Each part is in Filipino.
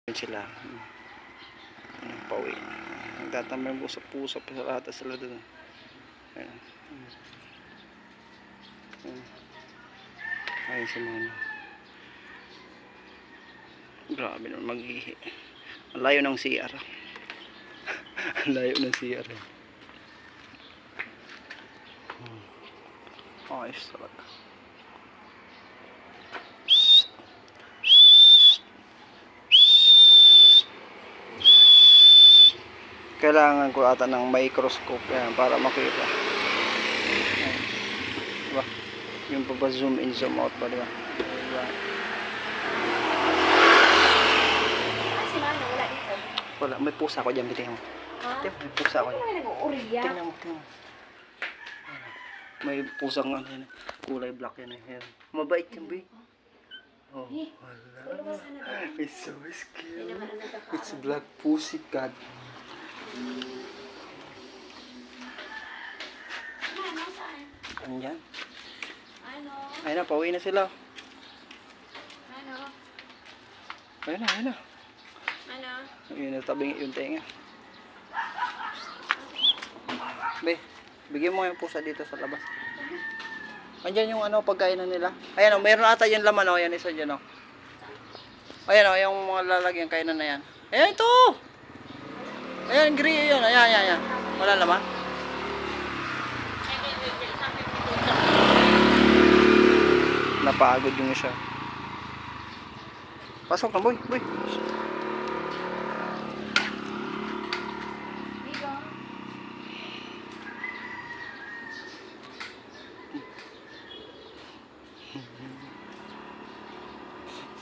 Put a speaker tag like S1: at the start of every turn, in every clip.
S1: Sila pauwi, nagtatambay pusap-pusap sa lahat sila doon. Ayan. Ayun si mama. Grabe naman mag-ihi. Ang layo ng CR. Ang layo ng CR. Ayos talaga. Kailangan ko ata ng microscope yan para makita. Ayan. Diba? Yung zoom in, zoom out pa, diba? Diba?
S2: Si Mano, wala dito.
S1: Wala, may pusa ko dyan, bitin mo.
S2: Ha?
S1: May pusa ko dyan.
S2: Ano nag-uuriya?
S1: Tingnan mo, tingnan mo. May pusang ano yan, kulay black yan eh. Ayan. Mabait yan, boy. Oh, wala. It's so scary. It's black pussycat.
S2: Ano, saan?
S1: Andyan.
S2: Ano?
S1: Ayun na, pauwi na sila.
S2: Ano?
S1: Ayun na.
S2: Ano?
S1: Ayun na, tabing yung tenga. Be, bigyan mo yung pusa dito sa labas. Andyan yung ano, pagkainan nila. Ayan o, mayroon ata yung laman o. Ayan, isa dyan o. Ayan o, yung mga lalagyan kainan na yan. Ayan ito! Ayan, gray yun. Ayan. Wala laman. Napagod yung isa. Pasok na, boy.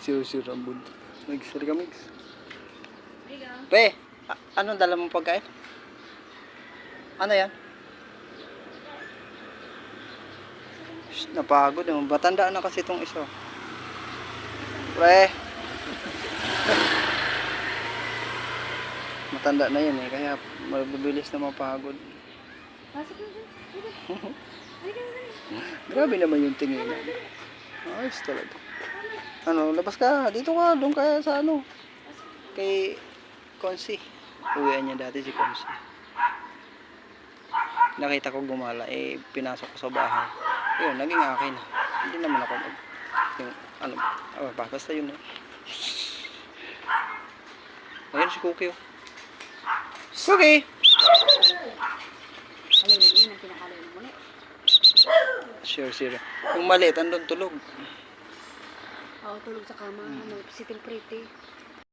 S1: Si Rambun. Nagsari ka, mix. Pe, anong dala mong pagkain? Ano yan? Shh, napagod. Batanda na kasi itong isa. Pre. Matanda na yan eh. Kaya mabilis na mapagod. Grabe naman yung tingin. Ayos talaga. Ano, labas ka. Dito ka. Doon ka sa ano. Kay Consi. Uwian niya dati si Consi. Nakita ko gumala. Pinasok ko sa bahay. Yun, naging akin. Hindi naman ako yung ano. Basta yun eh. Ayun si Cookie. Cookie!
S2: Alin yun ang kinakain mo na.
S1: Sure. Yung maliit, andun tulog.
S2: Oo, tulog sa kama. Siting pretty.